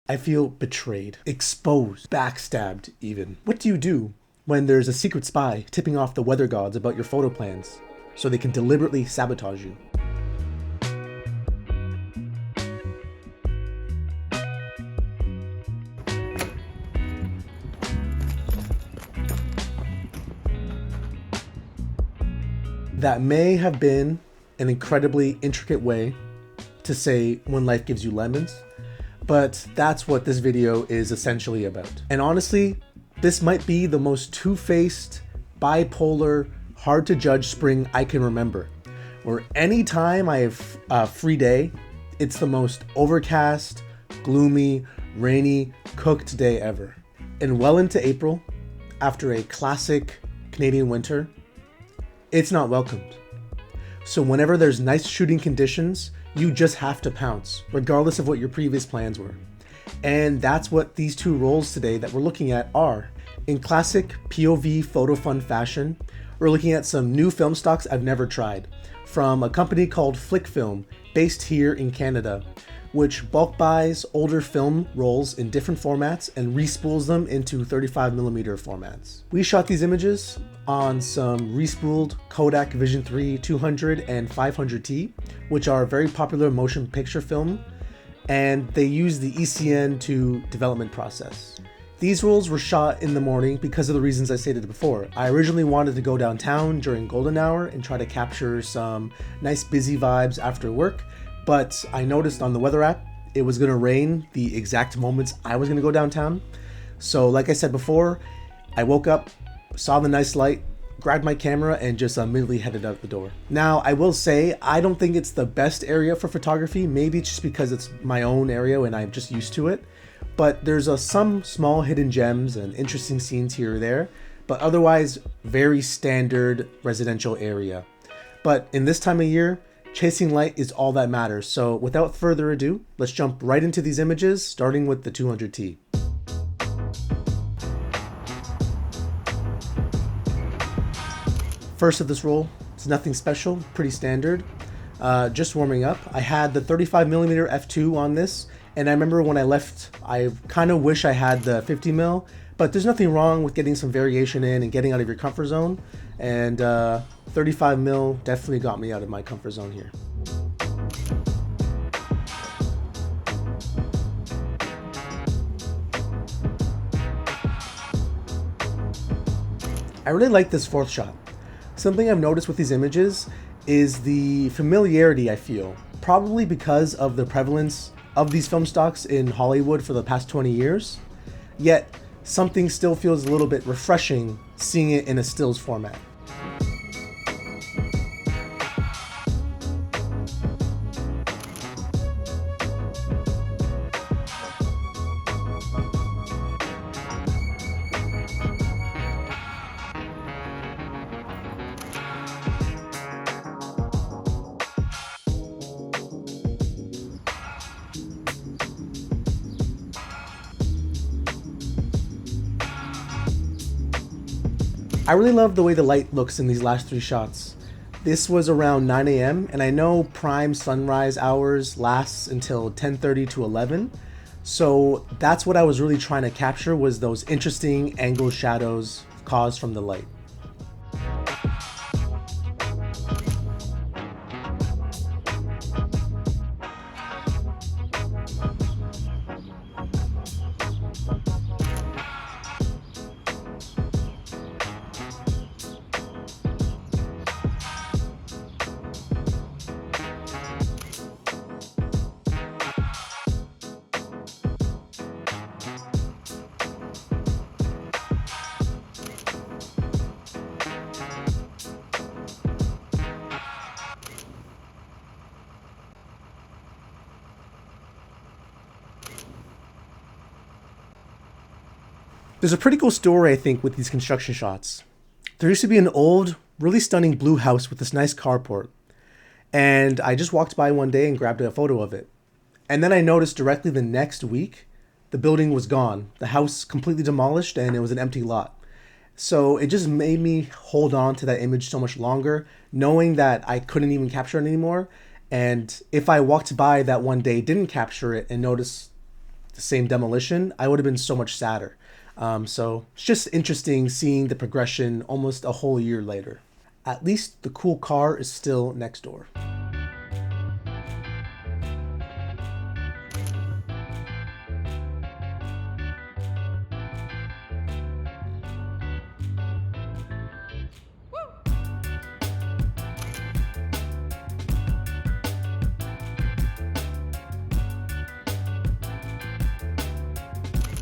I feel betrayed, exposed, backstabbed even. What do you do when there's a secret spy tipping off the weather gods about your photo plans so they can deliberately sabotage you? That may have been an incredibly intricate way to say when life gives you lemons, but that's what this video is essentially about. And honestly, this might be the most two-faced, bipolar, hard to judge spring I can remember, where anytime I have a free day, it's the most overcast, gloomy, rainy, cooked day ever. And well into April, after a classic Canadian winter, it's not welcomed. So whenever there's nice shooting conditions, you just have to pounce, regardless of what your previous plans were. And that's what these two rolls today that we're looking at are. In classic POV photo fun fashion, we're looking at some new film stocks I've never tried, from a company called Flic Film, based here in Canada, which bulk buys older film rolls in different formats and respools them into 35mm formats. We shot these images on some respooled Kodak Vision3 200 and 500T, which are very popular motion picture film, and they use the ECN to development process. These rolls were shot in the morning because of the reasons I stated before. I originally wanted to go downtown during golden hour and try to capture some nice busy vibes after work, but I noticed on the weather app it was gonna rain the exact moments I was gonna go downtown. So like I said before, I woke up, saw the nice light, grabbed my camera, and just immediately headed out the door. Now, I will say, I don't think it's the best area for photography. Maybe it's just because it's my own area and I'm just used to it. But there's some small hidden gems and interesting scenes here or there, but otherwise, very standard residential area. But in this time of year, chasing light is all that matters. So without further ado, let's jump right into these images, starting with the 200T. First of this roll, it's nothing special, pretty standard, just warming up. I had the 35mm f2 on this, and I remember when I left, I kind of wish I had the 50mm, but there's nothing wrong with getting some variation in and getting out of your comfort zone, and 35mm definitely got me out of my comfort zone here. I really like this fourth shot. Something I've noticed with these images is the familiarity I feel, probably because of the prevalence of these film stocks in Hollywood for the past 20 years, yet something still feels a little bit refreshing seeing it in a stills format. I really love the way the light looks in these last three shots. This was around 9 a.m. and I know prime sunrise hours lasts until 10:30 to 11. So that's what I was really trying to capture, was those interesting angle shadows caused from the light. There's a pretty cool story, I think, with these construction shots. There used to be an old, really stunning blue house with this nice carport, and I just walked by one day and grabbed a photo of it. And then I noticed directly the next week, the building was gone. The house completely demolished and it was an empty lot. So it just made me hold on to that image so much longer, knowing that I couldn't even capture it anymore. And if I walked by that one day, didn't capture it, and noticed the same demolition, I would have been so much sadder. So it's just interesting seeing the progression almost a whole year later. At least the cool car is still next door.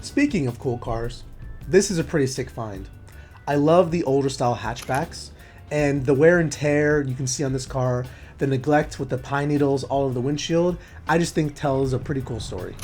Speaking of cool cars, this is a pretty sick find. I love the older style hatchbacks, and the wear and tear you can see on this car, the neglect with the pine needles all over the windshield, I just think tells a pretty cool story.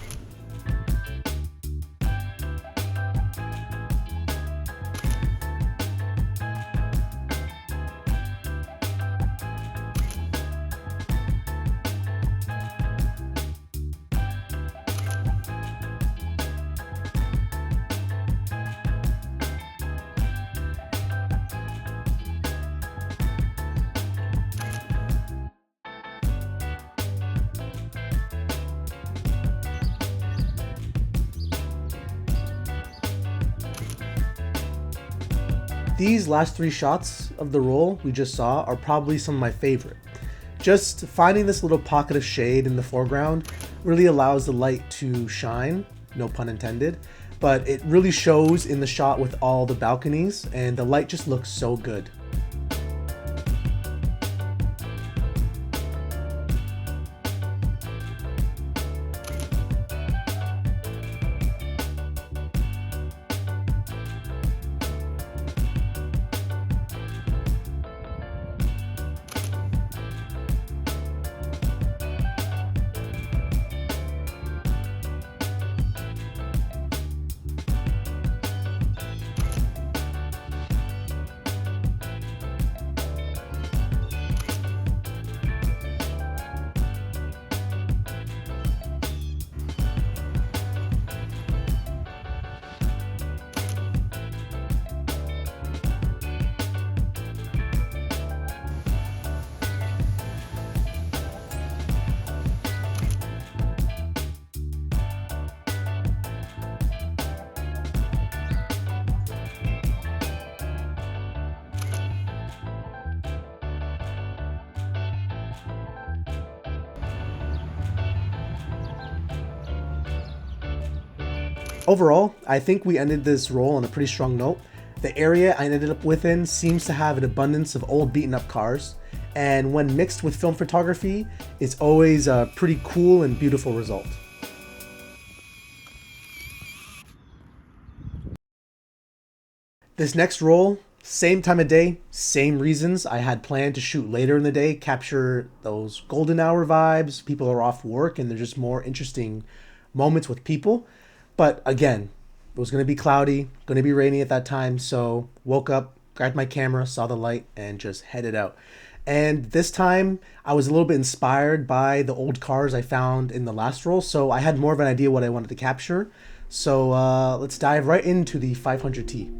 These last 3 shots of the roll we just saw are probably some of my favorite. Just finding this little pocket of shade in the foreground really allows the light to shine, no pun intended, but it really shows in the shot with all the balconies, and the light just looks so good. Overall, I think we ended this roll on a pretty strong note. The area I ended up within seems to have an abundance of old beaten up cars, and when mixed with film photography, it's always a pretty cool and beautiful result. This next roll, same time of day, same reasons. I had planned to shoot later in the day, capture those golden hour vibes. People are off work and they're just more interesting moments with people. But again, it was going to be cloudy, going to be rainy at that time, so woke up, grabbed my camera, saw the light, and just headed out. And this time, I was a little bit inspired by the old cars I found in the last roll, so I had more of an idea what I wanted to capture. So let's dive right into the 500T.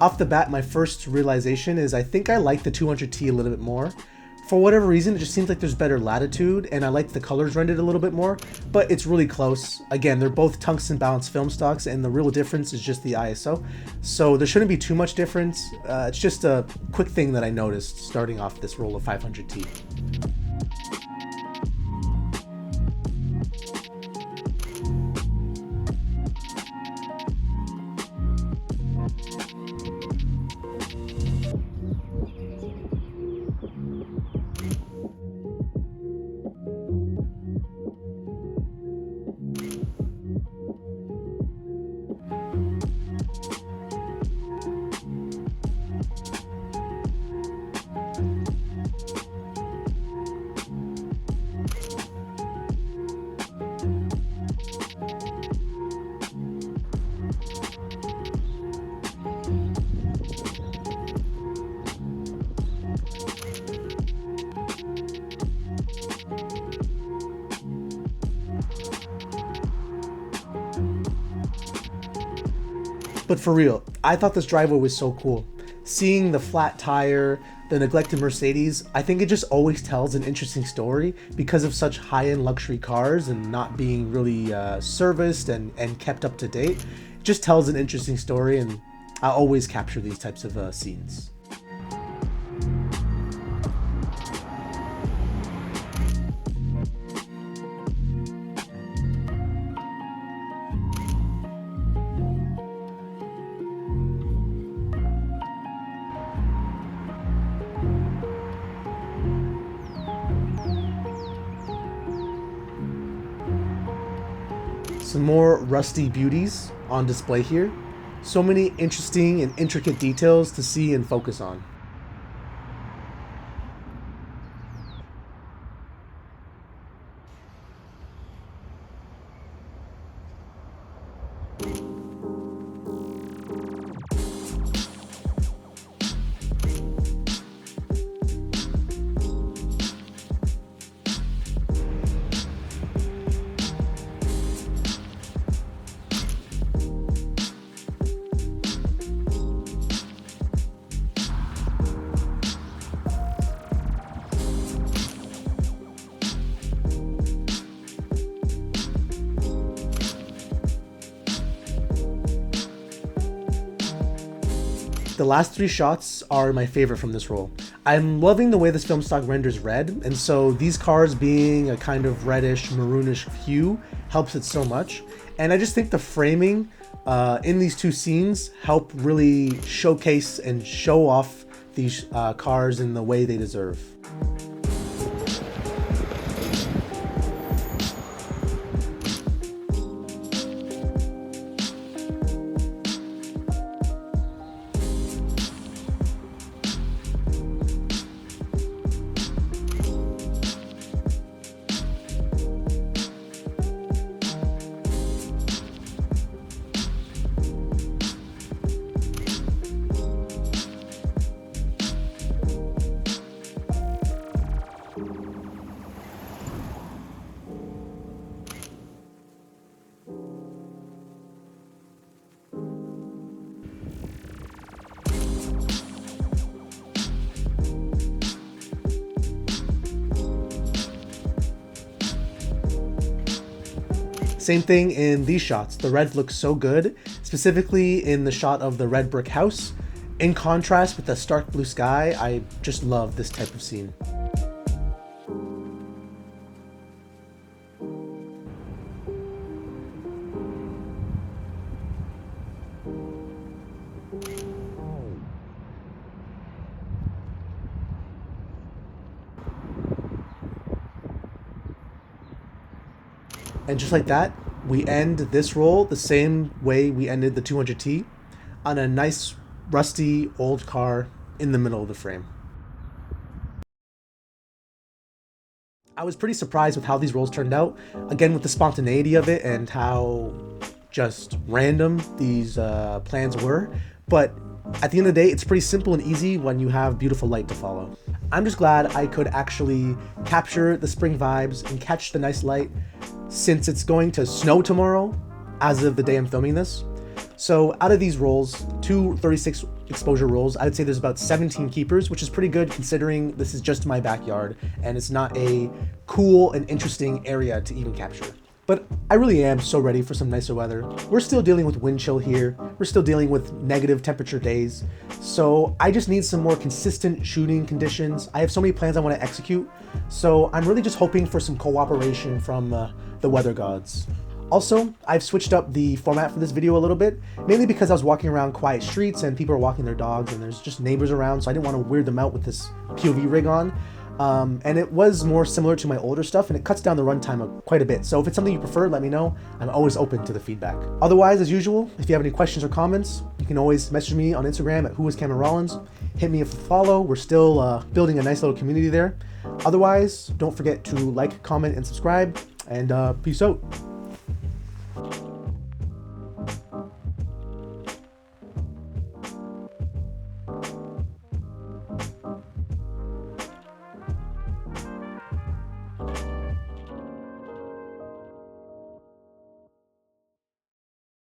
Off the bat, my first realization is I think I like the 200T a little bit more. For whatever reason, it just seems like there's better latitude, and I like the colors rendered a little bit more, but it's really close. Again, they're both tungsten balanced film stocks, and the real difference is just the ISO. So there shouldn't be too much difference. It's just a quick thing that I noticed starting off this roll of 500T. But for real, I thought this driveway was so cool. Seeing the flat tire, the neglected Mercedes, I think it just always tells an interesting story because of such high-end luxury cars and not being really serviced and kept up to date. It just tells an interesting story, and I always capture these types of scenes. Some more rusty beauties on display here. So many interesting and intricate details to see and focus on. The last three shots are my favorite from this roll. I'm loving the way this film stock renders red, and so these cars being a kind of reddish, maroonish hue helps it so much. And I just think the framing in these two scenes help really showcase and show off these cars in the way they deserve. Same thing in these shots. The red looks so good, specifically in the shot of the red brick house. In contrast with the stark blue sky, I just love this type of scene. And just like that, we end this roll the same way we ended the 200T, on a nice rusty old car in the middle of the frame. I was pretty surprised with how these rolls turned out, again with the spontaneity of it and how just random these plans were, but at the end of the day, it's pretty simple and easy when you have beautiful light to follow. I'm just glad I could actually capture the spring vibes and catch the nice light, since it's going to snow tomorrow as of the day I'm filming this. So out of these rolls, two 36 exposure rolls, I'd say there's about 17 keepers, which is pretty good considering this is just my backyard and it's not a cool and interesting area to even capture. But I really am so ready for some nicer weather. We're still dealing with wind chill here. We're still dealing with negative temperature days. So I just need some more consistent shooting conditions. I have so many plans I want to execute. So I'm really just hoping for some cooperation from the weather gods. Also, I've switched up the format for this video a little bit, mainly because I was walking around quiet streets and people are walking their dogs and there's just neighbors around, so I didn't want to weird them out with this POV rig on. And it was more similar to my older stuff, and it cuts down the runtime quite a bit. So if it's something you prefer, let me know. I'm always open to the feedback. Otherwise, as usual, if you have any questions or comments, you can always message me on Instagram at whoiscameronrollins. Hit me with a follow. We're still building a nice little community there. Otherwise, don't forget to like, comment, and subscribe, and peace out.